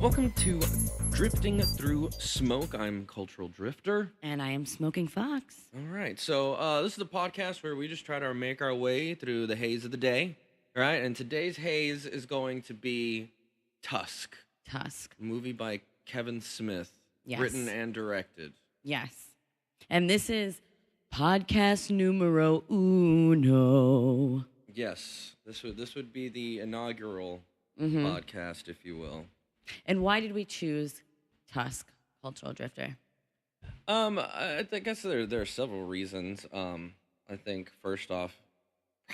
Welcome to Drifting Through Smoke. I'm Cultural Drifter. And I am Smoking Fox. All right, so this is a podcast where we just try to make our way through the haze of the day, right? And today's haze is going to be Tusk. Tusk. A movie by Kevin Smith, Yes. written and directed. Yes. And this is podcast numero uno. Yes, this would be the inaugural podcast, if you will. And why did we choose Tusk, Cultural Drifter? I guess there are several reasons. I think first off,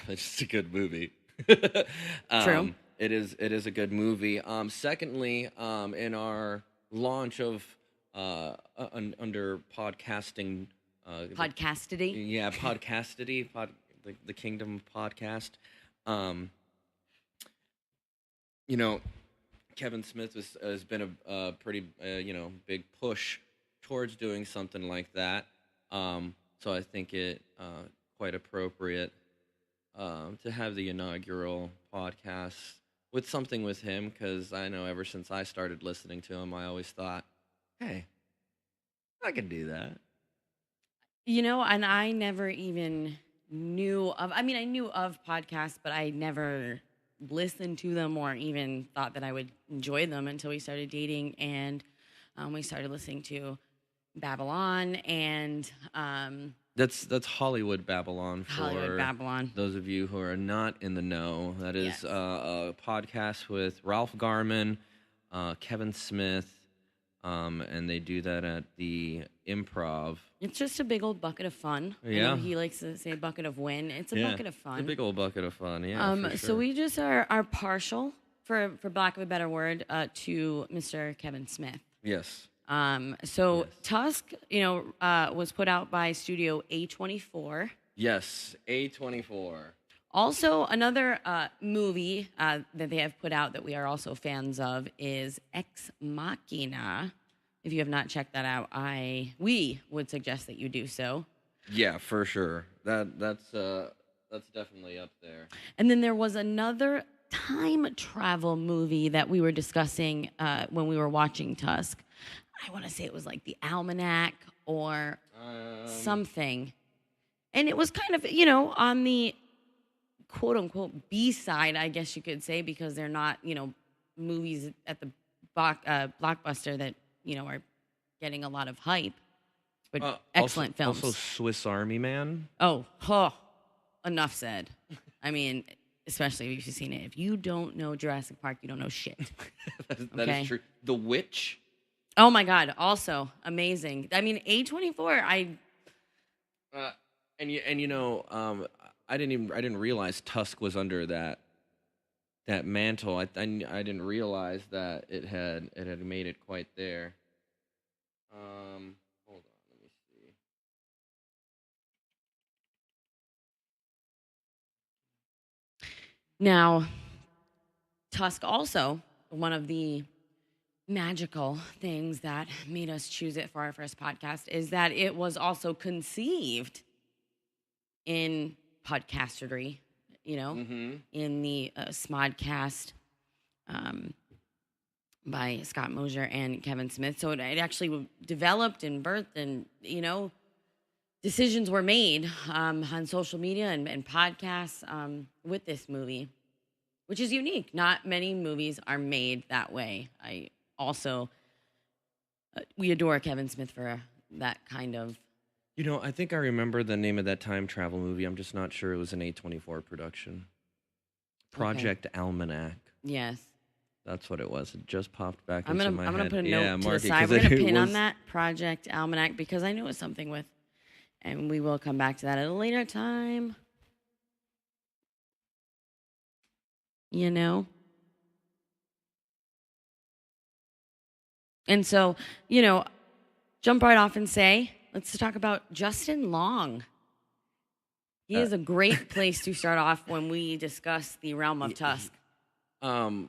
it's just a good movie. True. It is a good movie. Secondly, in our launch of under podcasting, Podcastity? yeah, podcastity, the Kingdom podcast. Kevin Smith has been a pretty big push towards doing something like that. So I think it quite appropriate to have the inaugural podcast with something with him, because I know ever since I started listening to him, I always thought, hey, I could do that. And I never even knew of, I knew of podcasts, but I never listened to them or even thought that I would enjoy them until we started dating, and we started listening to Babylon and That's Hollywood Babylon for Hollywood Babylon. Those of you who are not in the know. That is Yes. A podcast with Ralph Garman, Kevin Smith, and they do that at the Improv. It's just a big old bucket of fun. Yeah. I know he likes to say bucket of win. It's a bucket of fun. It's a big old bucket of fun, yeah. For sure. So we just are partial, for lack of a better word, to Mr. Kevin Smith. Yes. So Yes. Tusk, was put out by Studio A24. Yes, A24. Also, another movie that they have put out that we are also fans of is Ex Machina. If you have not checked that out, we would suggest that you do so. Yeah, for sure. That's definitely up there. And then there was another time travel movie that we were discussing when we were watching Tusk. I want to say it was like the Almanac or something. And it was kind of, on the quote-unquote B-side, I guess you could say, because they're not, movies at the blockbuster that, are getting a lot of hype. But excellent films. Also Swiss Army Man. Oh, enough said. Especially if you've seen it. If you don't know Jurassic Park, you don't know shit. That is true. The Witch. Oh my God! Also amazing. A24. I didn't realize Tusk was under that mantle. I didn't realize that it had made it quite there. Hold on, let me see. Now, Tusk also, one of the magical things that made us choose it for our first podcast is that it was also conceived in podcastery, in the Smodcast by Scott Mosier and Kevin Smith. So it actually developed and birthed, and, decisions were made on social media and podcasts with this movie, which is unique. Not many movies are made that way. We adore Kevin Smith for that kind of... I think I remember the name of that time travel movie. I'm just not sure it was an A24 production. Project Almanac. Yes. That's what it was. It just popped back I'm into my head. I'm gonna put a note to the Marky, side. We're gonna pin was... on that Project Almanac because I knew it was something with, and we will come back to that at a later time. And so, jump right off and say, let's talk about Justin Long. He is a great place to start off when we discuss the realm of Tusk. A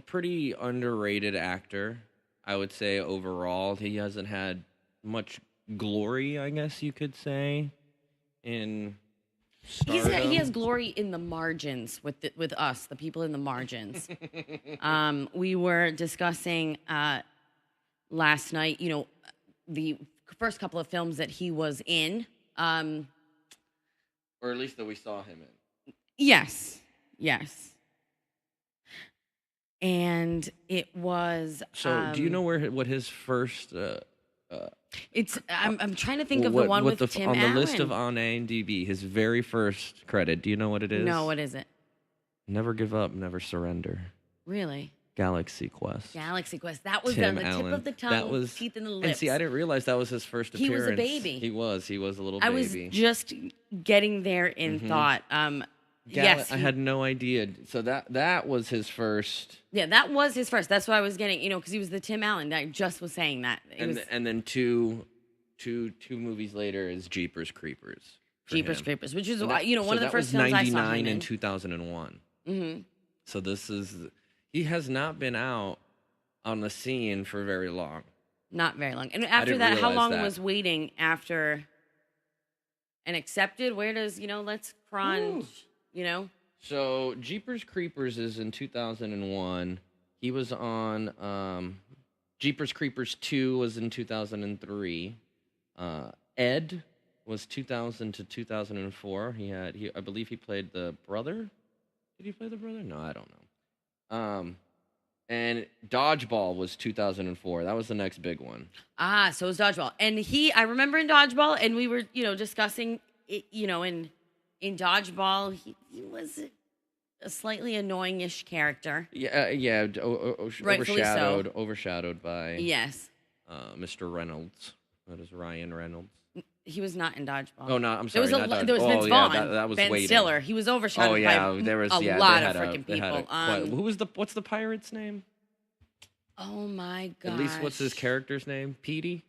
pretty underrated actor, I would say, overall. He hasn't had much glory, I guess you could say, in stardom. He has glory in the margins with us, the people in the margins. We were discussing last night, the first couple of films that he was in. Or at least that we saw him in. Yes. And it was. So, do you know what his first? It's. I'm trying to think of the one with Tim on Allen. the list of on IMDb. His very first credit. Do you know what it is? No, what is it? Never give up, never surrender. Really? Galaxy Quest. Galaxy Quest. That was Tim on the Allen. tip of the tongue, That was, teeth in the lips. And see, I didn't realize that was his first appearance. He was a baby. He was a little baby. I was just getting there in thought. Yes, I had no idea. So that was his first. Yeah, that was his first. That's what I was getting. Because he was the Tim Allen. I just was saying that. And then two movies later is Jeepers Creepers. Creepers, which is one of the first films I saw him in. 1999 and 2001. Mm-hmm. So he has not been out on the scene for very long. Not very long. And after that, how long was waiting after and accepted? Where does, let's crunch, So Jeepers Creepers is in 2001. He was on Jeepers Creepers 2 was in 2003. Ed was 2000 to 2004. I believe he played the brother. Did he play the brother? No, I don't know. And Dodgeball was 2004. That was the next big one. So it was Dodgeball. And I remember in Dodgeball, and we were, discussing, it, in Dodgeball, he was a slightly annoying-ish character. Yeah. Rightfully so. Overshadowed by yes, Mr. Reynolds. That is Ryan Reynolds. He was not in Dodgeball. Oh no, I'm sorry. There was Vince Vaughn. That was Ben Waiting. Stiller. He was overshadowed by there was a lot of freaking people. What's the pirate's name? Oh my god! At least what's his character's name? Petey.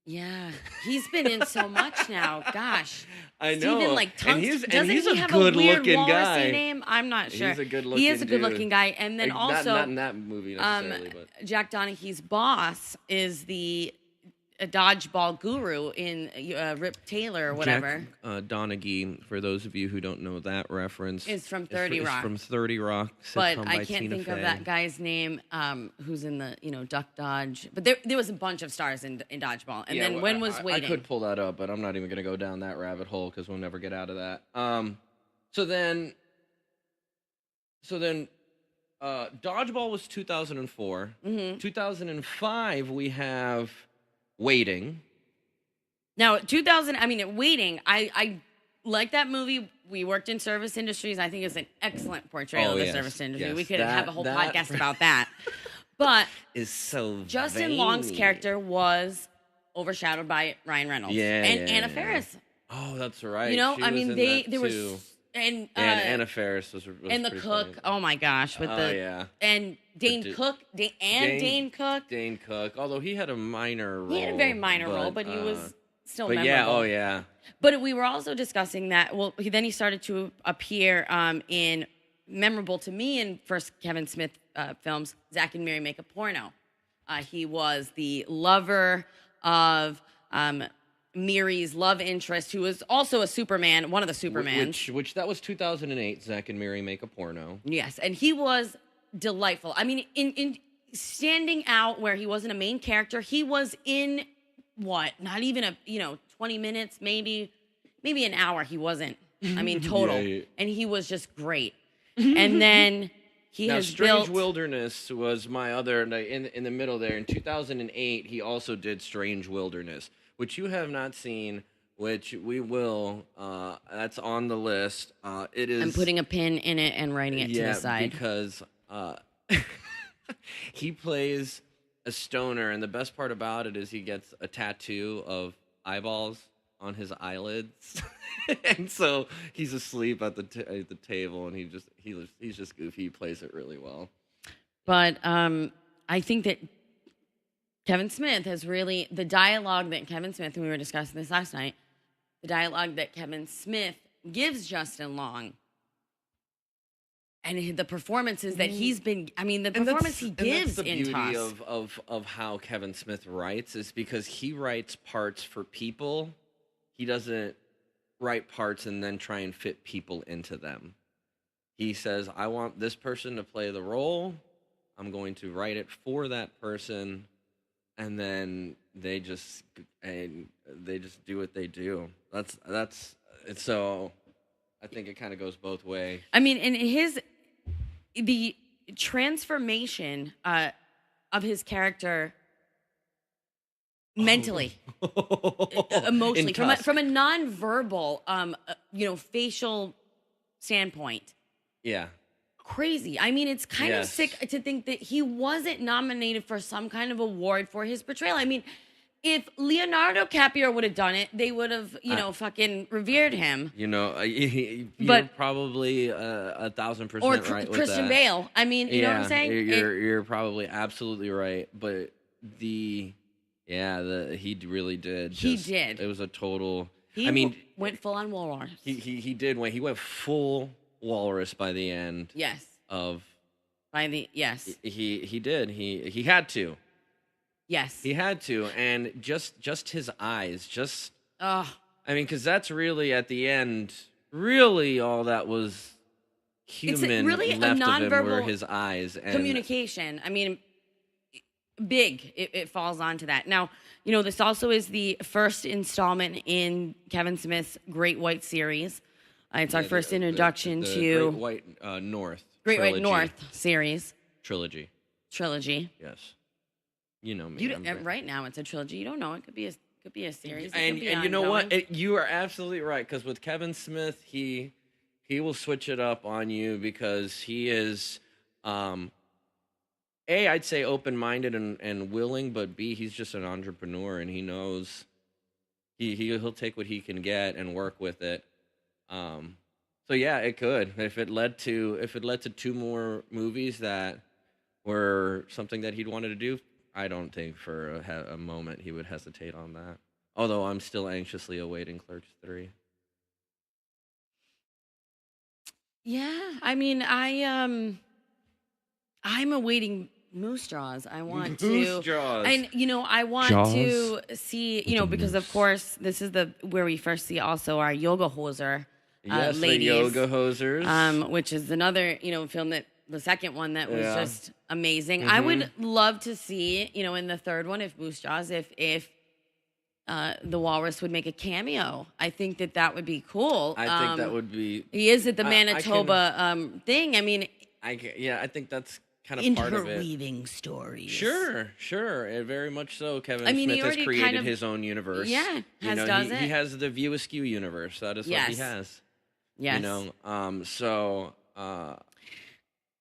Yeah, he's been in so much now. Gosh, I know. Steven, like, and he's he have a weird walrusy name? I'm not sure. He's a good-looking He is a good-looking dude. guy, and then also not in that movie necessarily, but Jack Donaghy's boss is the dodgeball guru in Rip Taylor or whatever. Jack Donaghy, for those of you who don't know that reference, is from 30 Rock. Is from 30 Rock. But sitcom I by can't Tina think Fey. of that guy's name, who's in the Duck Dodge. But there was a bunch of stars in Dodgeball. And then when was Waiting? I could pull that up, but I'm not even going to go down that rabbit hole because we'll never get out of that. So then, Dodgeball was 2004. Mm-hmm. 2005, we have Waiting. Now, Waiting, I like that movie. We worked in service industries. I think it's an excellent portrayal of the service industry. Yes. We could have a whole podcast about that. But is so Justin veiny. Long's character was overshadowed by Ryan Reynolds and Anna Faris. Oh, that's right. There was and Anna Faris was and the cook. Funny. Oh my gosh, and Dane Cook. Dane Cook. Although he had a minor role. He had a very minor role, but he was still but memorable. But we were also discussing that. Well, he started to appear in memorable to me in first Kevin Smith films, Zack and Miri Make a Porno. He was the lover of Miri's love interest, who was also a Superman, one of the Supermans. Which that was 2008, Zack and Miri Make a Porno. Yes, and he was delightful. I mean, in standing out where he wasn't a main character, he was in what? Not even 20 minutes, maybe an hour. He wasn't. I mean, total. And he was just great. And then Strange Wilderness was my other in the middle there. In 2008, he also did Strange Wilderness, which you have not seen, which we will. That's on the list. It is. I'm putting a pin in it and writing it to the side. Because he plays a stoner, and the best part about it is he gets a tattoo of eyeballs on his eyelids, and so he's asleep at the table, and he's just goofy. He plays it really well. But I think that Kevin Smith has really the dialogue that Kevin Smith, and we were discussing this last night, the dialogue that Kevin Smith gives Justin Long. And the performances that he's been, the performance he gives in Tusk. And that's the beauty of how Kevin Smith writes is because he writes parts for people. He doesn't write parts and then try and fit people into them. He says, I want this person to play the role. I'm going to write it for that person. And then they just do what they do. That's so I think it kind of goes both ways. I mean, in the transformation of his character mentally, emotionally, from a nonverbal, facial standpoint. Yeah. Crazy. I mean, it's kind of sick to think that he wasn't nominated for some kind of award for his portrayal. I mean, if Leonardo DiCaprio would have done it, they would have, fucking revered him. You're probably 1,000% right with that. Or Christian Bale. I mean, you know what I'm saying? You're probably absolutely right. But he really did. He did. It was a total. He went full on walrus. He did when he went full walrus by the end. Yes. Yes. He did. He had to. Yes. He had to, and just his eyes, because that's really at the end, really all that was human it's really left a of him were nonverbal his eyes. And communication. I mean, big. It falls onto that. Now, this also is the first installment in Kevin Smith's Great White series. It's our first introduction to Great White North. Great White North series. Trilogy. Yes. You know me. Right now, it's a trilogy. You don't know. It could be a series. And you know what? You are absolutely right. Because with Kevin Smith, he will switch it up on you because he is, I'd say open-minded and willing, but B, he's just an entrepreneur and he knows he'll take what he can get and work with it. So yeah, it could. If it led to 2 more movies that were something that he'd wanted to do, I don't think for a moment he would hesitate on that. Although I'm still anxiously awaiting Clerks 3. Yeah, I mean, I'm awaiting Moose Jaws. I want Moose Jaws. And I want to see, because of course this is where we first see also our yoga hoser ladies. The yoga hosers. Which is another, film that the second one that was just amazing. Mm-hmm. I would love to see, in the third one, if Moose Jaws, if the walrus would make a cameo. I think that would be cool. I think that would be. He is at the Manitoba thing. I mean, I think that's kind of part of it. Interweaving stories. Sure, very much so. Kevin Smith has created his own universe. Yeah, he has the View Askew universe. That is what he has. Yes.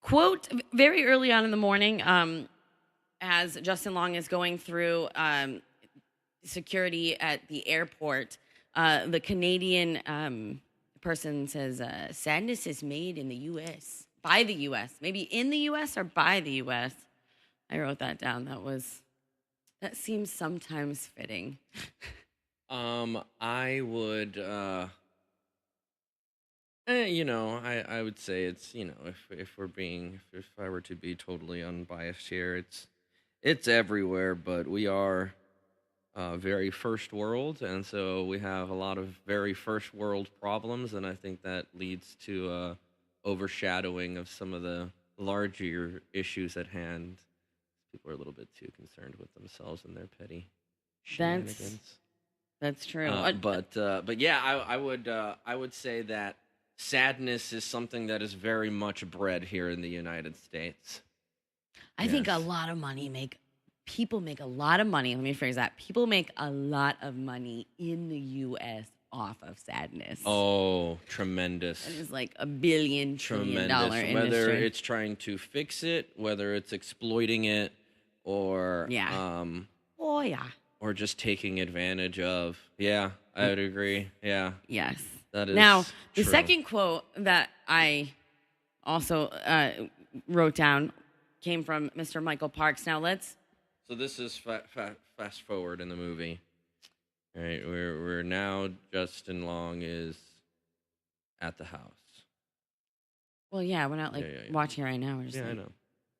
Quote very early on in the morning, as Justin Long is going through security at the airport, the Canadian person says, sadness is made in the U.S., by the U.S., maybe in the U.S. or by the U.S. I wrote that down. That seems sometimes fitting. I would... I would say it's, if I were to be totally unbiased here, it's everywhere, but we are very first world, and so we have a lot of very first world problems, and I think that leads to overshadowing of some of the larger issues at hand. People are a little bit too concerned with themselves and their petty shenanigans. That's true. But yeah, I would say that sadness is something that is very much bred here in the United States. I think people make a lot of money. Let me phrase that. People make a lot of money in the U.S. off of sadness. Oh, tremendous. It is like $1 billion, $1 trillion industry. Whether it's trying to fix it, whether it's exploiting it, or or just taking advantage of. Yeah, I would agree. Yeah. Yes. That is now, the true. second quote that I also wrote down came from Mr. Michael Parks. Now So this is fast forward in the movie. All right, we're now Justin Long is at the house. Well, yeah, we're not watching it right now. We're just I know.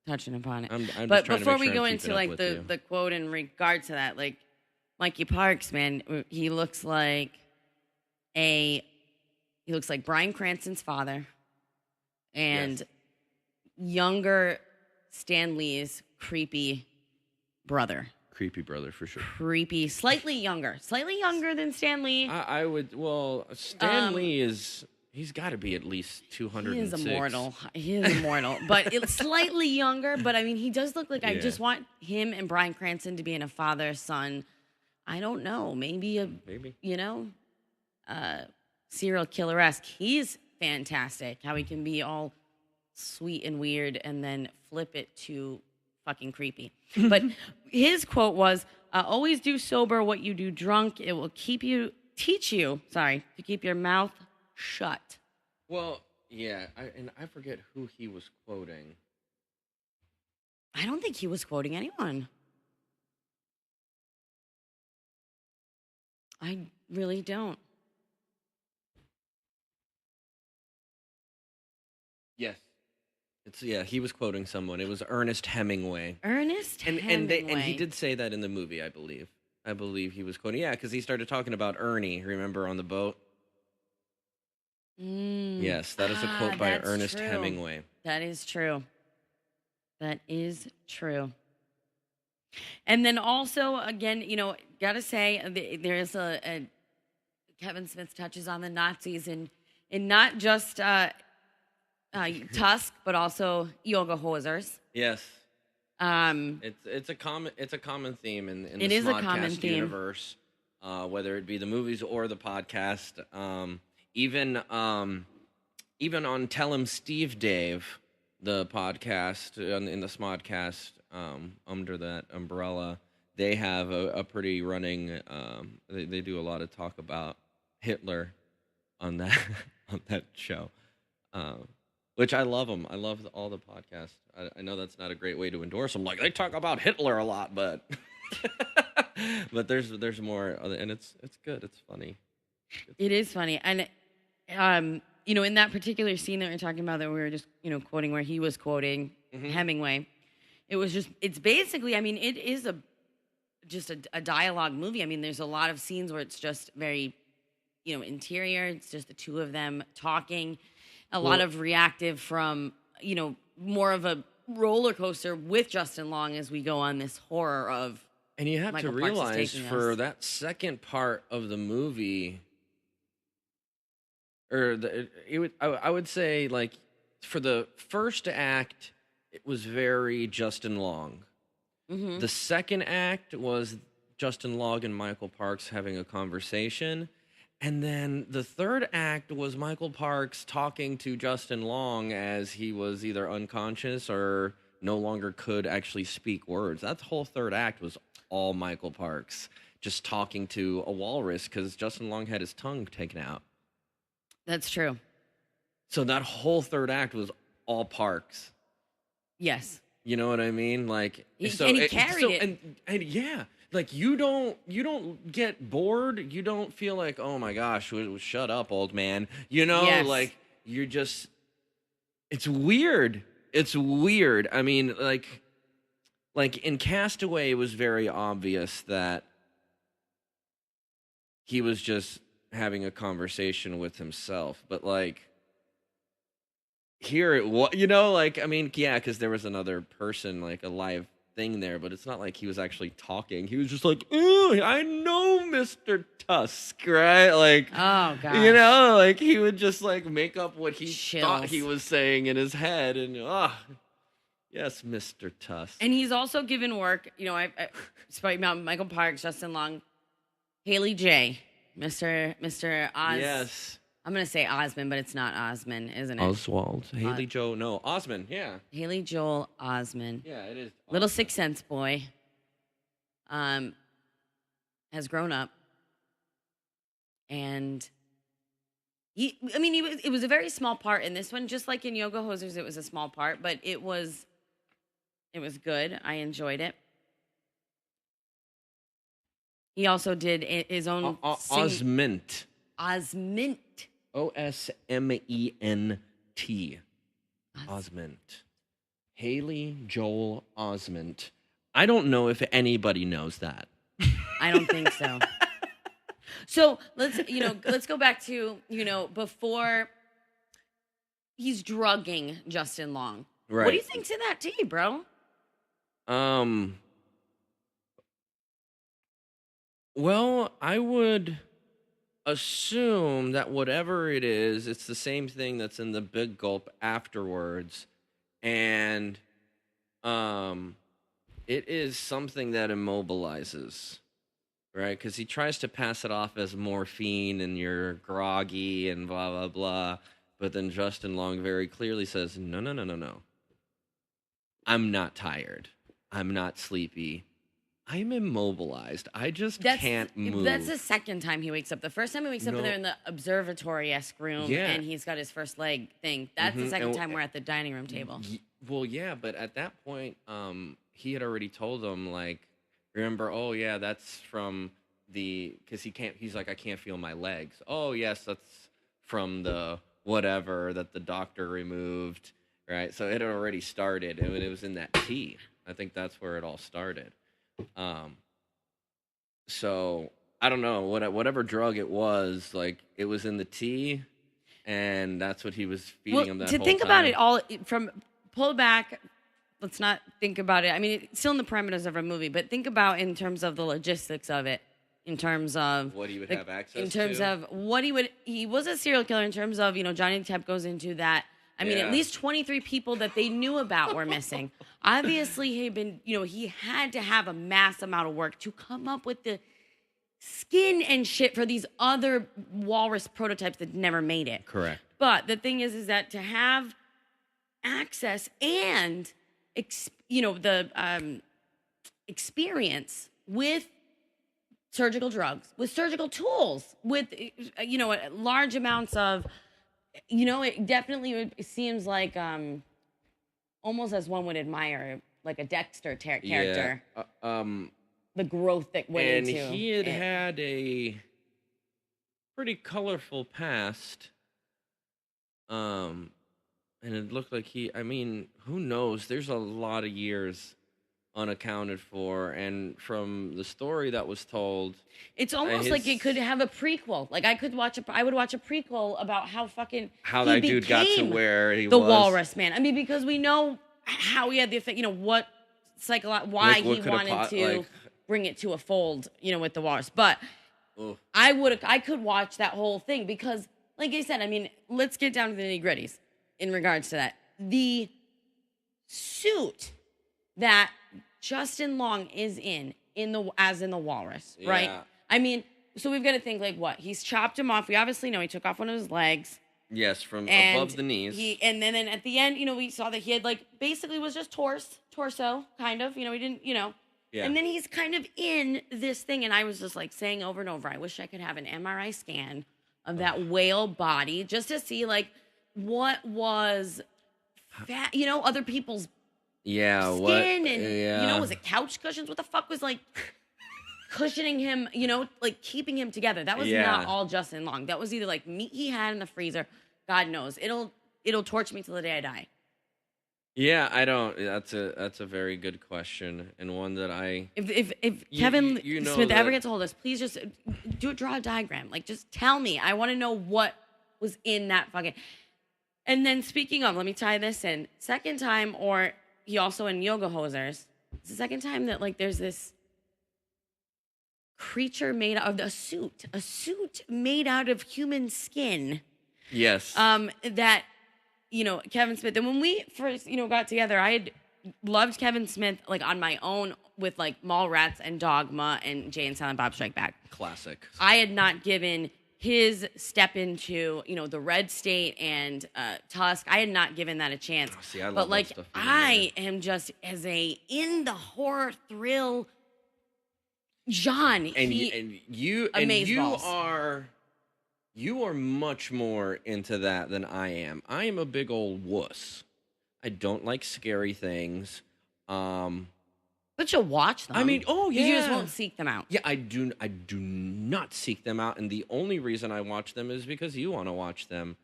touching upon it. I'm but just before to make we sure go I'm into keeping up with the quote in regard to that, Mikey Parks, man, he looks like he looks like Bryan Cranston's father and Yes. younger Stan Lee's creepy brother. Creepy brother for sure. Creepy, slightly younger than Stan Lee. I would. Well, Stan Lee is. He's got to be at least 206. He is immortal. But it's slightly younger. But I mean, he does look like I just want him and Bryan Cranston to be in a father-son. I don't know. Maybe. Serial killer-esque. He's fantastic. How he can be all sweet and weird and then flip it to fucking creepy. But his quote was, always do sober what you do drunk. It will teach you to keep your mouth shut. Well, yeah, I forget who he was quoting. I don't think he was quoting anyone. I really don't. Yes. He was quoting someone. It was Ernest Hemingway. Hemingway. And he did say that in the movie, I believe. I believe he was quoting. Yeah, because he started talking about Ernie, remember, on the boat? Yes, that is a quote by Ernest Hemingway. That is true. That is true. And then also, again, gotta say, there's a Kevin Smith touches on the Nazis in not just Tusk, but also yoga hosers. Yes. It's a common theme in the Smodcast universe, whether it be the movies or the podcast. Even on Tell 'Em Steve Dave, the podcast in the Smodcast, under that umbrella, they have a pretty running. They do a lot of talk about Hitler on that on that show, which I love them. I love all the podcasts. I know that's not a great way to endorse them. Like, they talk about Hitler a lot, but but there's more, and it's good. It's funny. It is funny, and in that particular scene that we're talking about, that we were just quoting, where he was quoting Hemingway, it's basically, I mean, it is just a dialogue movie. I mean, there's a lot of scenes where it's just very interior. It's just the two of them talking. A lot of reactive from more of a roller coaster with Justin Long as we go on this horror of. And you have Michael to Parks realize for us. that second part of the movie, I would say, like, for the first act, it was very Justin Long. Mm-hmm. The second act was Justin Long and Michael Parks having a conversation. And then the third act was Michael Parks talking to Justin Long as he was either unconscious or no longer could actually speak words. That whole third act was all Michael Parks just talking to a walrus because Justin Long had his tongue taken out. That's true. So that whole third act was all Parks. Yes. You know what I mean? Like, and he carried it. And yeah, like, you don't get bored. You don't feel like, oh my gosh, shut up, old man. Yes. Like, you're just. It's weird. It's weird. I mean, like in Castaway, it was very obvious that he was just having a conversation with himself, but like. Here it was, like, I mean, yeah, because there was another person, like a live thing there, but it's not like he was actually talking. He was just like, "Ooh, I know Mr. Tusk," right? Like, oh god, like he would just like make up what he thought he was saying in his head, and yes, Mr. Tusk. And he's also given work. I spoke about Michael Parks, Justin Long, Haley J, Mr. Oz. Yes. I'm going to say Osmond, but it's not Osmond, isn't it? Oswald. Haley Joel. No, Osmond, yeah. Haley Joel Osment. Yeah, it is. Osmond. Little Sixth Sense boy. Has grown up. And it was a very small part in this one. Just like in Yoga Hosers, it was a small part, but it was good. I enjoyed it. He also did his own Osment. Osment. Osment. Osment. Haley Joel Osment. I don't know if anybody knows that. I don't think so. So let's go back to, before he's drugging Justin Long. Right. What do you think's in that tea, bro? Well, I would assume that whatever it is, it's the same thing that's in the big gulp afterwards. And it is something that immobilizes, right? Because he tries to pass it off as morphine and you're groggy and blah, blah, blah. But then Justin Long very clearly says, no, no, no, no, no. I'm not tired. I'm not sleepy. I'm immobilized. I just can't move. That's the second time he wakes up. The first time he wakes up, they're in the observatory-esque room, and he's got his first leg thing. That's the second time we're at the dining room table. Well, yeah, but at that point, he had already told them, like, remember, oh, yeah, that's from because he's like, I can't feel my legs. Oh, yes, that's from the whatever that the doctor removed, right? So it had already started, and it was in that tea. I think that's where it all started. So I don't know, whatever drug it was, like it was in the tea, and that's what he was feeding him that whole time. To think about it all from pull back, let's not think about it. I mean, it's still in the parameters of a movie, but think about in terms of the logistics of it, in terms of what he would have access to. In terms of what he was a serial killer in terms of, Johnny Depp goes into that. I mean, at least 23 people that they knew about were missing. Obviously, he had to have a mass amount of work to come up with the skin and shit for these other walrus prototypes that never made it. Correct. But the thing is that to have access and, the experience with surgical drugs, with surgical tools, with, large amounts of... it definitely seems like almost as one would admire, like a Dexter character. The growth that went into and he had a pretty colorful past. And it looked like who knows? There's a lot of years unaccounted for, and from the story that was told, it's almost like it could have a prequel. Like I would watch a prequel about how that dude got to where he was the Walrus Man. I mean, because we know how he had the effect. Why he wanted to bring it to a fold. With the Walrus, but I could watch that whole thing because, like I said, I mean, let's get down to the nitty-gritties in regards to that. The suit that Justin Long is in the Walrus, right? I mean, so we've got to think like what? He's chopped him off. We obviously know he took off one of his legs. Yes, from above the knees. And then at the end, we saw that he had basically was just torso, kind of. He didn't, Yeah. And then he's kind of in this thing, and I was just saying over and over, I wish I could have an MRI scan of that whale body just to see what was fat, other people's skin and was it couch cushions? What the fuck was cushioning him? Keeping him together. That was not all Justin Long. That was either meat he had in the freezer. God knows it'll torture me till the day I die. Yeah, I don't. That's a very good question, and one that If Kevin Smith ever gets a hold of us, please just draw a diagram. Just tell me. I want to know what was in that fucking. And then speaking of, let me tie this in. Second time, or he also in Yoga Hosers. It's the second time that there's this creature made out of a suit made out of human skin. Yes. That, Kevin Smith. And when we first, got together, I had loved Kevin Smith on my own with Mallrats and Dogma and Jay and Silent Bob Strike Back. Classic. I had not given his step into, the Red State and Tusk. I had not given that a chance. Oh, see, I love that stuff. I am just in the horror thrill John. You are much more into that than I am. I am a big old wuss. I don't like scary things. But you'll watch them. I mean, oh yeah. You just won't seek them out. Yeah, I do not seek them out, and the only reason I watch them is because you want to watch them.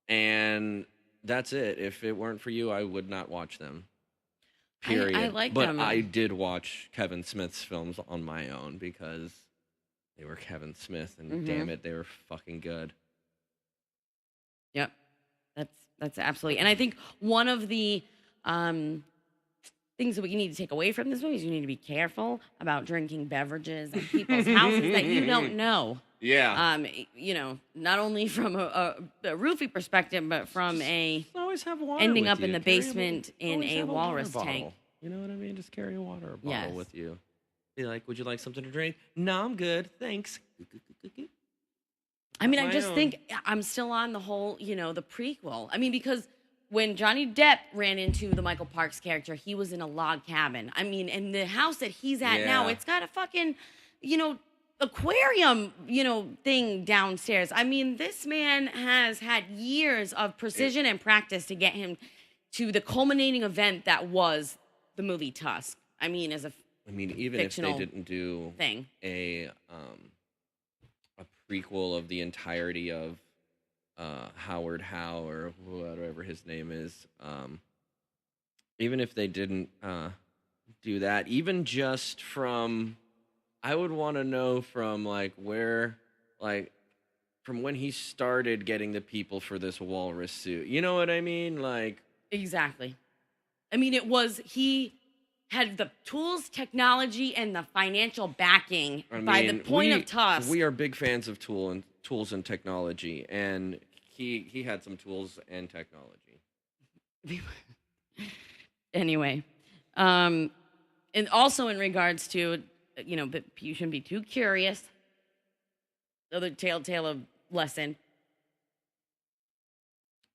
And that's it. If it weren't for you, I would not watch them. Period. I like but them. I did watch Kevin Smith's films on my own because they were Kevin Smith, and damn it, they were fucking good. Yep. That's absolutely. And I think one of the things that we need to take away from this movie is you need to be careful about drinking beverages at people's houses that you don't know. Yeah. Not only from a roofie perspective, but from always have water ending with up in you. the basement in a walrus tank. You know what I mean? Just carry a water bottle Yes. with you. Be like, would you like something to drink? No, I'm good. Thanks. I mean, I just think I'm still on the whole, the prequel. I mean, because when Johnny Depp ran into the Michael Parks character, he was in a log cabin. I mean, and the house that he's at now, it's got a fucking, aquarium, thing downstairs. I mean, this man has had years of precision and practice to get him to the culminating event that was the movie Tusk. I mean, even if they didn't do thing. a prequel of the entirety of Howard Howe or whatever his name is, even if they didn't do that, even just from, I would want to know from from when he started getting the people for this walrus suit. You know what I mean? Exactly. I mean, he had the tools, technology, and the financial backing by the point of Tusk. We are big fans of tools and technology, and he had some tools and technology. Anyway, and also in regards to, but you shouldn't be too curious. Another telltale of lesson.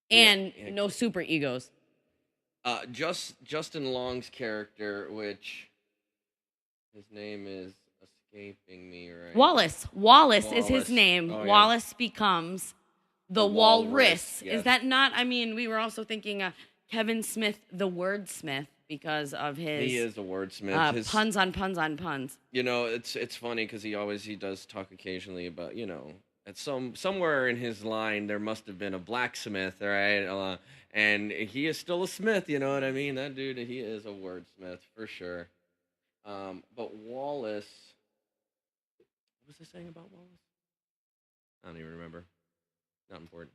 And no super egos. Justin Long's character, which his name is escaping me right. Wallace is his name. Oh, Wallace becomes the walrus. Yes. Is that not? I mean, we were also thinking Kevin Smith, the wordsmith, because of his. He is a wordsmith. Puns on puns on puns. It's funny because he does talk occasionally about at somewhere in his line there must have been a blacksmith, right? And he is still a smith, you know what I mean? That dude, he is a wordsmith for sure. But Wallace, what was I saying about Wallace? I don't even remember. Not important.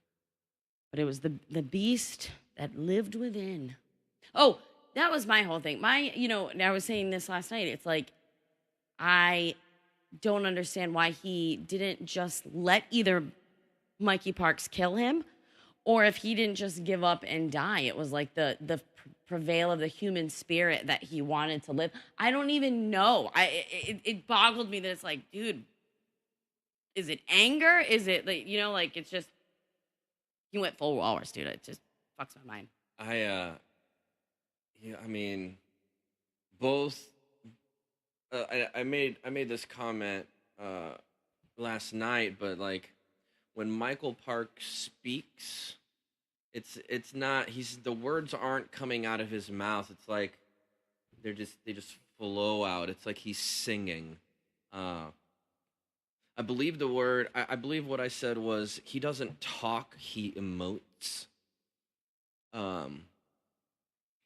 But it was the beast that lived within. Oh, that was my whole thing. I was saying this last night. It's like, I don't understand why he didn't just let either Mikey Parks kill him, or if he didn't just give up and die. It was like the prevail of the human spirit that he wanted to live. I don't even know. It boggled me that it's like, dude, is it anger? Is it it's just, he went full walrus, dude. It just fucks my mind. I mean, both. I made this comment last night, but when Michael Parks speaks, it's not, the words aren't coming out of his mouth. It's like they just flow out. It's like he's singing. I believe I believe what I said was, he doesn't talk, he emotes.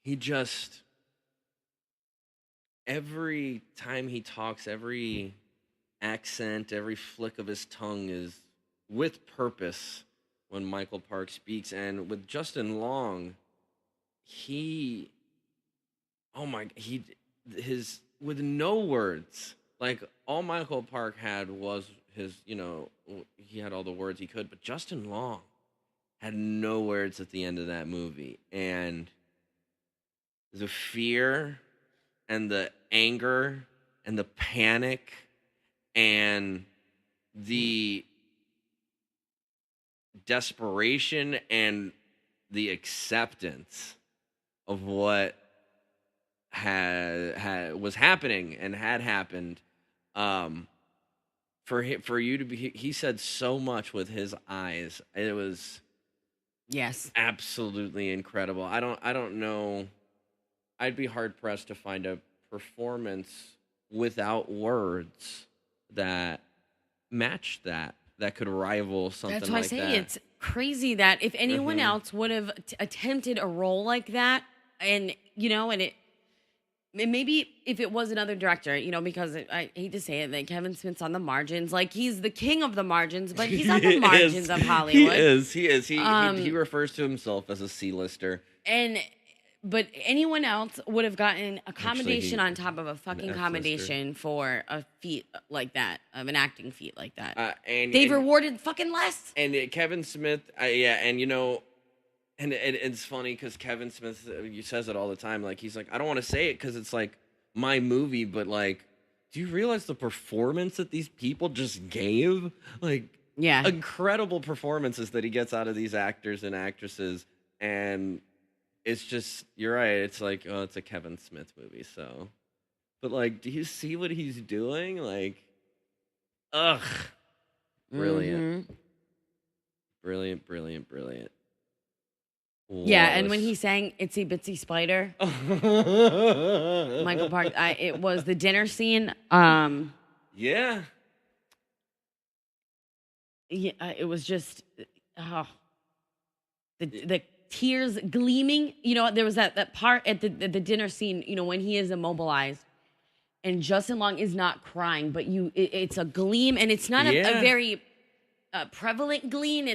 He just, every time he talks, every accent, every flick of his tongue is with purpose when Michael Parks speaks. And with Justin Long, with no words, all Michael Park had was his, he had all the words he could, but Justin Long had no words at the end of that movie. And the fear and the anger and the panic and the desperation and the acceptance of what was happening and had happened, for you to be, he said so much with his eyes. It was absolutely incredible. I don't know. I'd be hard pressed to find a performance without words that matched that could rival something like that. That's why I say it's crazy that if anyone else would have attempted a role like that, and maybe if it was another director, because I hate to say it, like Kevin Smith's on the margins. Like he's the king of the margins, but he's on the margins of Hollywood. He is. He refers to himself as a C-lister. But anyone else would have gotten a commendation on top of a fucking commendation for a feat like that, of an acting feat like that. They've rewarded fucking less. And Kevin Smith, and it's funny because Kevin Smith, he says it all the time. Like, he's like, I don't want to say it because it's like my movie, but like, do you realize the performance that these people just gave? Like, yeah, incredible performances that he gets out of these actors and actresses. And it's just, you're right. It's like, oh, it's a Kevin Smith movie. So, but like, do you see what he's doing? Like, ugh, brilliant, brilliant, brilliant, brilliant. Yeah, and when he sang "Itsy Bitsy Spider," Michael Park, it was the dinner scene. Yeah, it was just the tears gleaming. There was that part at the dinner scene. When he is immobilized, and Justin Long is not crying, but it's a gleam, and it's not a very prevalent gleam.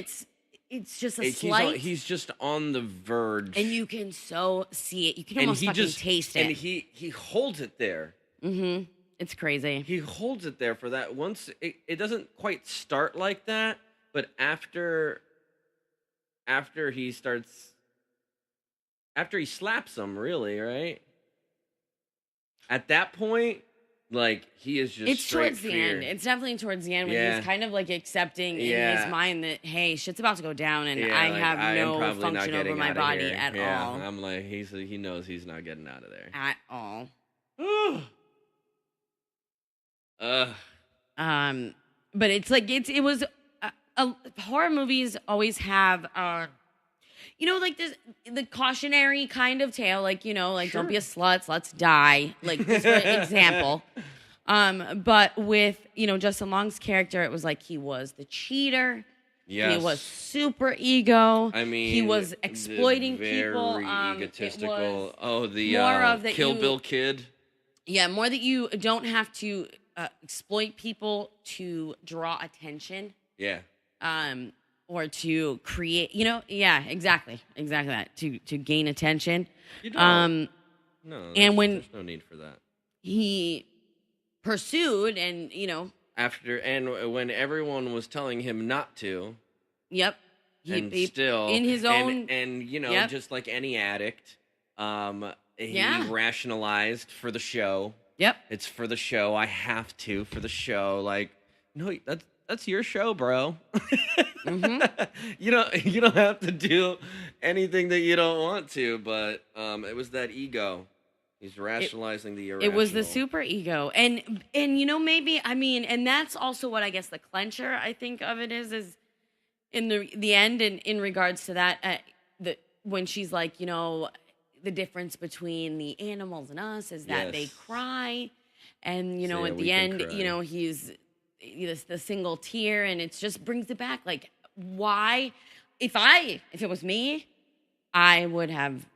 It's just a slight. He's just on the verge, and you can so see it. You can almost fucking taste it. And he holds it there. Mm-hmm. It's crazy. He holds it there for that. Once it doesn't quite start like that, but after he slaps him, really, right? At that point, like, he is just it's towards the end. It's definitely towards the end when he's kind of like accepting in his mind that, hey, shit's about to go down and I have no function over my body at all. I'm like, he knows he's not getting out of there at all. But it's like it was horror movies always have like this, the cautionary kind of tale, like, like, sure, don't be a slut, sluts die, like, this for example. But with, Justin Long's character, it was like he was the cheater. Yes. He was super ego. I mean, he was exploiting people. Egotistical. More of the Kill Bill kid. Yeah, more that you don't have to exploit people to draw attention. Yeah. Or to create, exactly that, to gain attention. You don't. No, there's no need for that. He pursued and, when everyone was telling him not to. Yep. He still in his own just like any addict, he rationalized for the show. Yep. It's for the show. I have to for the show. Like, no, that's your show, bro. Mm-hmm. You don't have to do anything that you don't want to, but it was that ego. He's rationalizing the irrational. It was the super ego. And maybe, and that's also what I guess the clencher, I think, of it is in the end, and in regards to that, when she's like, the difference between the animals and us is that they cry. And, at the end, he's the single tear, and it just brings it back. Like, why? If it was me, I would have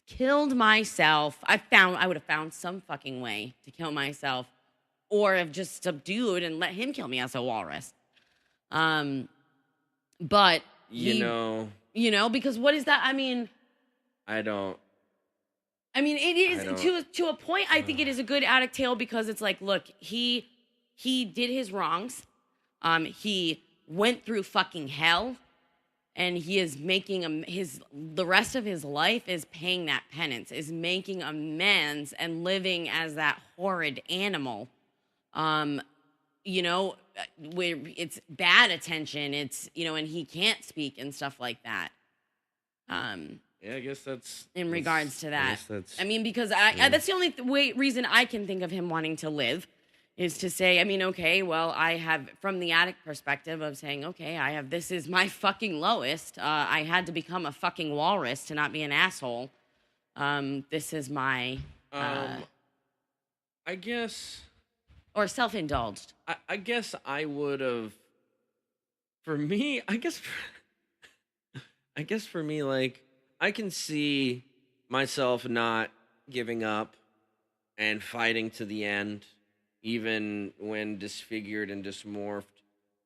killed myself. I would have found some fucking way to kill myself, or have just subdued and let him kill me as a walrus. But because what is that? I don't. It is to a point. I think it is a good addict tale because it's like, look, he did his wrongs. He went through fucking hell, and he is making the rest of his life is paying that penance, is making amends and living as that horrid animal. Where it's bad attention, it's and he can't speak and stuff like that. Yeah, I guess that's in regards to that. Because that's the only reason I can think of him wanting to live. Is to say, okay, well, I have, from the addict perspective of saying, okay, this is my fucking lowest. I had to become a fucking walrus to not be an asshole. This is my, I guess. Or self-indulged. I guess I would have, for me, like, I can see myself not giving up and fighting to the end, even when disfigured and dysmorphed.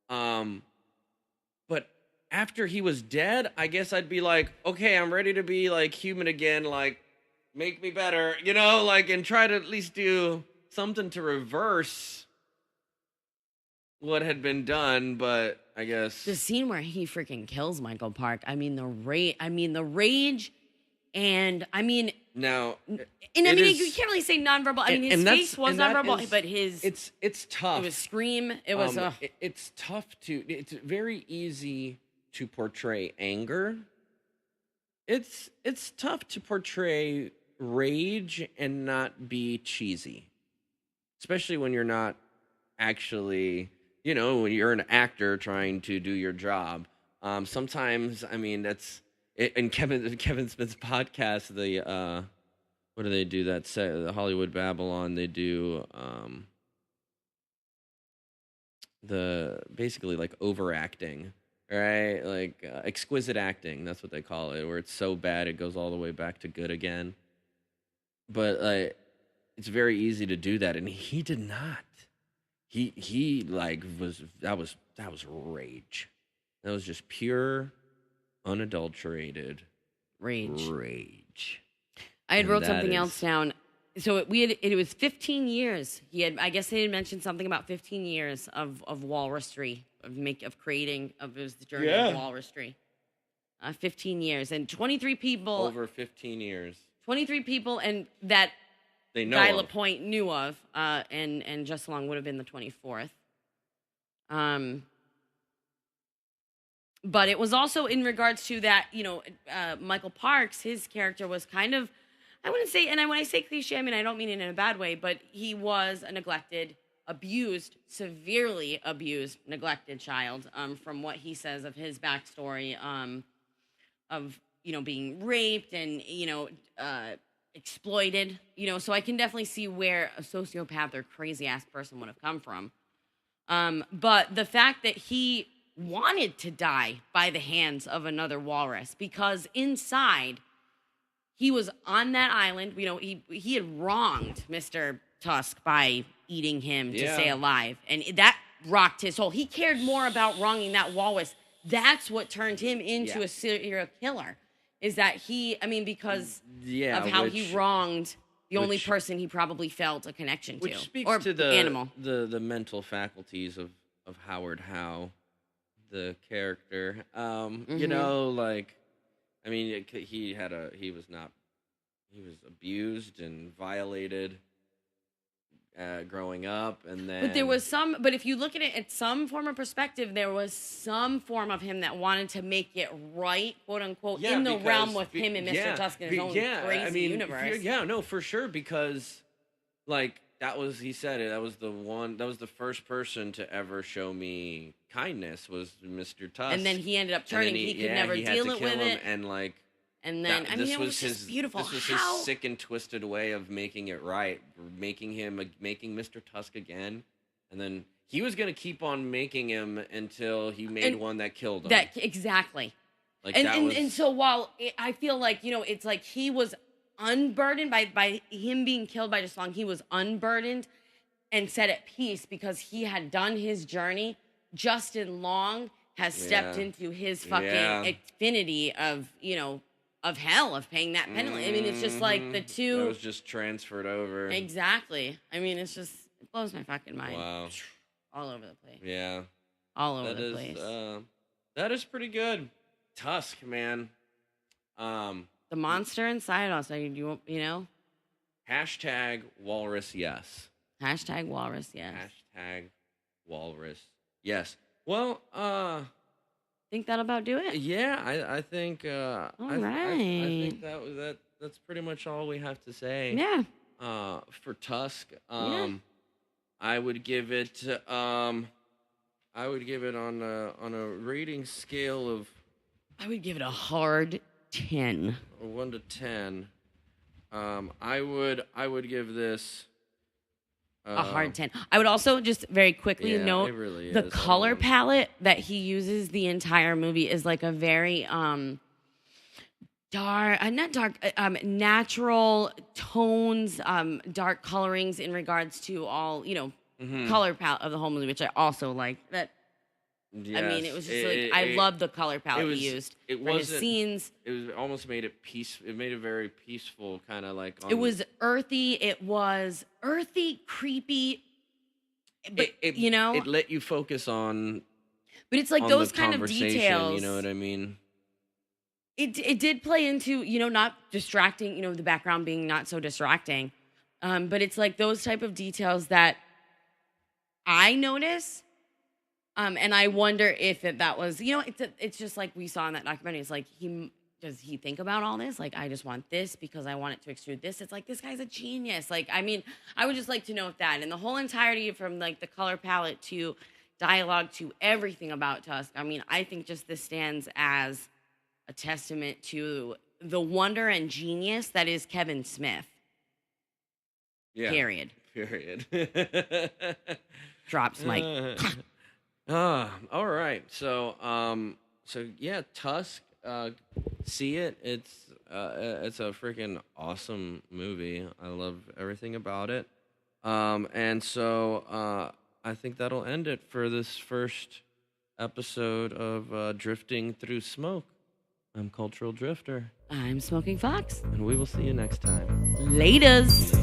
But after he was dead, I guess I'd be like, okay, I'm ready to be like human again. Like, make me better, like, and try to at least do something to reverse what had been done. But I guess The scene where he freaking kills Michael Park. I mean, the rage, and I mean, now, you is, can't really say nonverbal. I mean, his and face was nonverbal, is, but his it's tough. it was scream. It was it's tough to. It's very easy to portray anger. It's tough to portray rage and not be cheesy, especially when you're not actually, when you're an actor trying to do your job. Sometimes, I mean, that's in Kevin Smith's podcast. What do they do? The Hollywood Babylon. They do the basically like overacting, right? Like exquisite acting. That's what they call it, where it's so bad it goes all the way back to good again. But it's very easy to do that, and he did not. He like that was rage. That was just pure, unadulterated rage. I had wrote something else down. So it was 15 years. I guess they had mentioned something about 15 years of walrusry, of creating of his journey of walrusry. 15 years and 23 people over 15 years. 23 people and that they know Guy Lapointe knew of, and Just Long would have been the 24th. But it was also in regards to that, Michael Parks, his character was kind of, I wouldn't say, and when I say cliche, I mean, I don't mean it in a bad way, but he was a neglected, severely abused, neglected child, from what he says of his backstory, of, being raped and, exploited, so I can definitely see where a sociopath or crazy-ass person would have come from. But the fact that he wanted to die by the hands of another walrus because inside he was on that island. He had wronged Mr. Tusk by eating him to stay alive, and that rocked his soul. He cared more about wronging that walrus. That's what turned him into a serial killer. Is that because of how he wronged the only person he probably felt a connection to, which speaks or to the animal, the mental faculties of Howard Howe, the character. He was abused and violated growing up, and then but there was some. But if you look at it at some form of perspective, there was some form of him that wanted to make it right, quote unquote, in the realm with him and Mr. Tusk in his own crazy universe. No, for sure, because that was, he said it, that was the first person to ever show me kindness was Mr. Tusk. And then he ended up turning, he could never deal with it. And then, it was just beautiful. This was his sick and twisted way of making it right, making Mr. Tusk again, and then he was gonna keep on making him until he made one that killed him. Exactly. And so while I feel like it's like he was unburdened by him being killed by Just Long, he was unburdened and set at peace because he had done his journey. Justin Long has stepped into his fucking infinity of of hell, of paying that penalty. I mean, it's just like the two. It was just transferred over. Exactly. I mean, it blows my fucking mind. Wow. All over the place. Yeah. All over the place. That is pretty good. Tusk, man. The monster inside us. Hashtag walrus yes. Hashtag walrus yes. Hashtag walrus yes. Well, think that'll about do it? Yeah, I think. All right. I think that's pretty much all we have to say. Yeah. For Tusk, I would give it. I would give it on a rating scale of. I would give it a hard 10. 1 to 10. I would give this. A hard 10. I would also just very quickly note the color palette that he uses the entire movie is like a very not dark, natural tones, dark colorings in regards to all, color palette of the whole movie, which I also like. That I mean, it was just I love the color palette he used for his scenes. It was almost made it It made it very peaceful, kind of like. It was earthy. It was earthy, creepy. But it let you focus on. But it's like those kind of details. You know what I mean? It did play into not distracting. The background being not so distracting. But it's like those type of details that I notice. And I wonder if that was, it's just like we saw in that documentary. It's like, does he think about all this? Like, I just want this because I want it to extrude this. It's like, this guy's a genius. Like, I mean, I would just like to know if that, and the whole entirety from like the color palette to dialogue to everything about Tusk. I mean, I think just this stands as a testament to the wonder and genius that is Kevin Smith. Yeah. Period. Drops mic. All right. So yeah, Tusk. See it. It's a freaking awesome movie. I love everything about it. And so I think that'll end it for this first episode of Drifting Through Smoke. I'm Cultural Drifter. I'm Smoking Fox. And we will see you next time. Laters.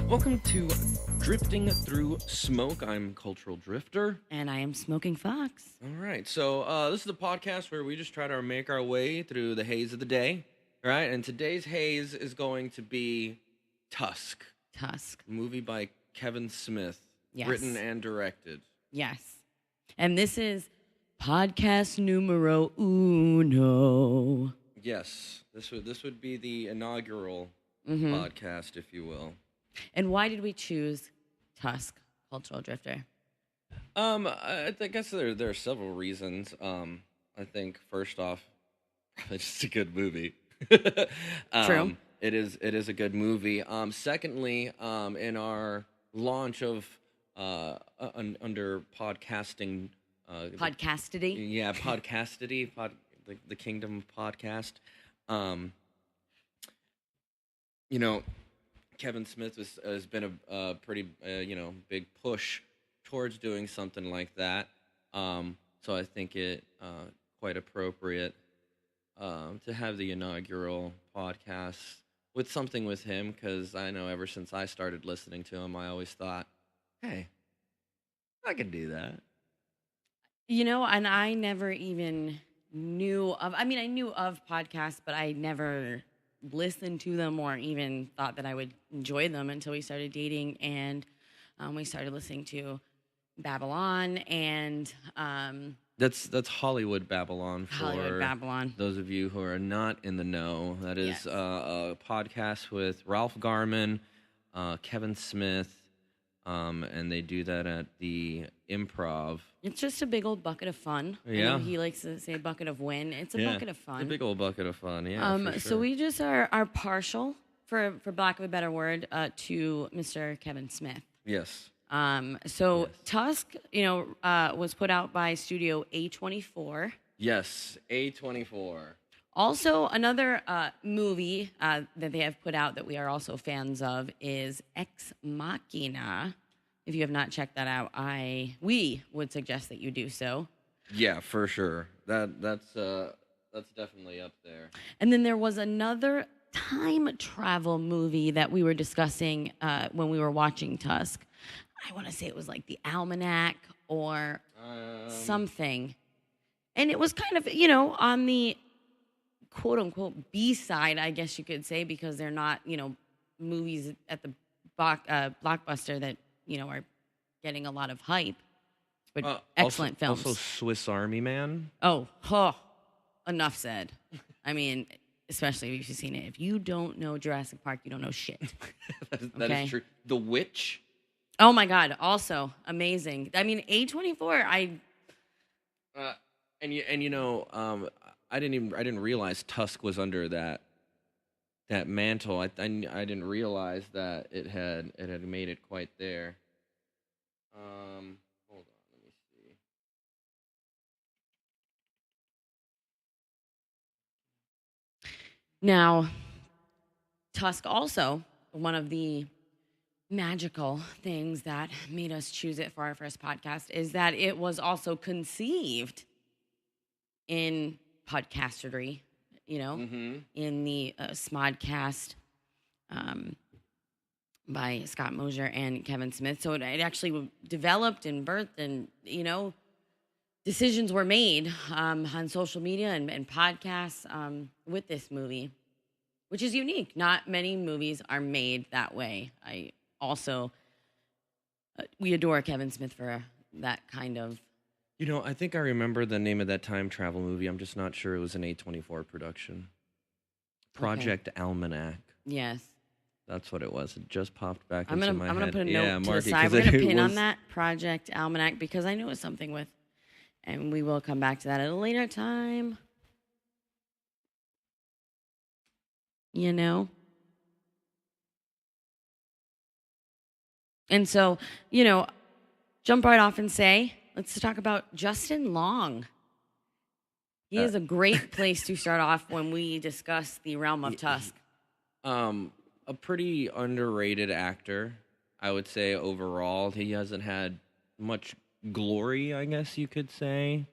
Welcome to Drifting Through Smoke. I'm Cultural Drifter. And I am Smoking Fox. All right. So this is the podcast where we just try to make our way through the haze of the day. All right. And today's haze is going to be Tusk. Tusk. Movie by Kevin Smith. Yes. Written and directed. Yes. And this is podcast numero uno. Yes. This would be the inaugural podcast, if you will. And why did we choose Tusk, Cultural Drifter? I guess there are several reasons. I think first off, it's just a good movie. True. It is a good movie. Secondly, in our launch of under podcasting, Podcastity. Yeah, podcastity, the Kingdom podcast. Kevin Smith has been a pretty big push towards doing something like that. So I think it quite appropriate to have the inaugural podcast with something with him, because I know ever since I started listening to him, I always thought, hey, I could do that. And I never even knew of, I knew of podcasts, but I never listened to them or even thought that I would enjoy them until we started dating, and we started listening to Babylon and that's Hollywood Babylon for Hollywood Babylon. Those of you who are not in the know. That is Yes. A podcast with Ralph Garman, Kevin Smith, and they do that at the Improv. It's just a big old bucket of fun. Yeah. I know he likes to say bucket of win. It's a bucket of fun. It's a big old bucket of fun, yeah. For sure. So we just are partial, for lack of a better word, to Mr. Kevin Smith. Yes. Yes. Tusk, was put out by Studio A24. Yes, A24. Also, another movie that they have put out that we are also fans of is Ex Machina. If you have not checked that out, we would suggest that you do so. Yeah, for sure. That's definitely up there. And then there was another time travel movie that we were discussing when we were watching Tusk. I want to say it was like the Almanac or something. And it was kind of, on the quote-unquote B-side, I guess you could say, because they're not, movies at the blockbuster that, are getting a lot of hype. But excellent films. Also Swiss Army Man. Oh, huh. enough said. I mean, especially if you've seen it. If you don't know Jurassic Park, you don't know shit. That is true. The Witch. Oh my God! Also amazing. I mean, A24. I didn't realize Tusk was under that mantle. I didn't realize that it had made it quite there. Hold on, let me see. Now, Tusk also, one of the magical things that made us choose it for our first podcast is that it was also conceived in podcastery, in the Smodcast by Scott Mosier and Kevin Smith. So it actually developed and birthed and, decisions were made on social media and podcasts with this movie, which is unique. Not many movies are made that way. We adore Kevin Smith for that kind of... I think I remember the name of that time travel movie. I'm just not sure it was an A24 production. Project Almanac. Yes. That's what it was. It just popped back I'm into my head. I'm gonna put a note to the side. Marky, We're gonna pin on that Project Almanac because I knew it was something with, and we will come back to that at a later time. And so, jump right off and say, let's talk about Justin Long. He is a great place to start off when we discuss the realm of Tusk. A pretty underrated actor, I would say, overall. He hasn't had much glory, I guess you could say,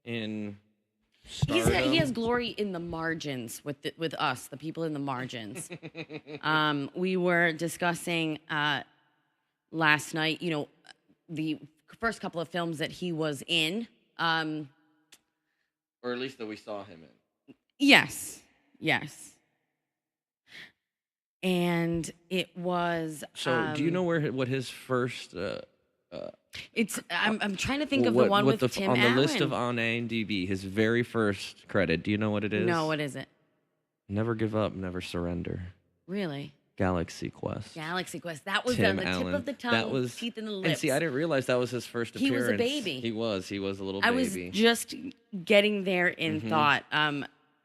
in stardom. He has glory in the margins with us, the people in the margins. We were discussing last night, the first couple of films that he was in. Or at least that we saw him in. Yes. And it was... So, do you know what his first... I'm trying to think of the one with Tim on Allen. the list of on IMDb, his very first credit. Do you know what it is? No, what is it? Never Give Up, Never Surrender. Really? Galaxy Quest. Galaxy Quest. That was Tim on the Allen. tip of the tongue, teeth in the lips. And see, I didn't realize that was his first appearance. He was a baby. He was a little baby. I was just getting there in thought.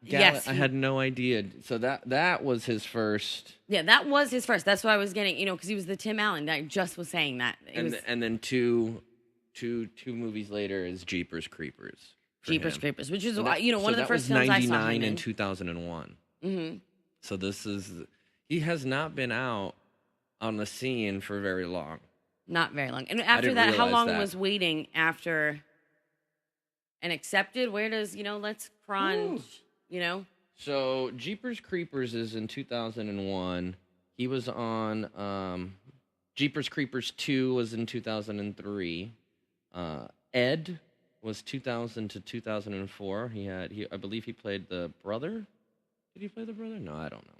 Yes. I had no idea. So that was his first. Yeah, that was his first. That's what I was getting, because he was the Tim Allen. I just was saying that. And then two movies later is Jeepers Creepers. Creepers, which is one of the first films I saw him in. 99 and 2001. Mm-hmm. So he has not been out on the scene for very long. Not very long. And after that, how long was waiting after and accepted? Where does, let's crunch, So Jeepers Creepers is in 2001. He was on Jeepers Creepers 2 was in 2003. Ed was 2000 to 2004. I believe he played the brother. Did he play the brother? No, I don't know.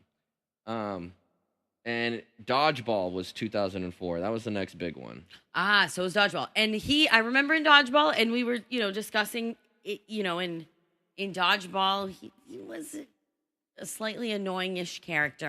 And Dodgeball was 2004. That was the next big one. So it was Dodgeball. And I remember in Dodgeball, and we were, discussing it, in Dodgeball, he was a slightly annoying-ish character.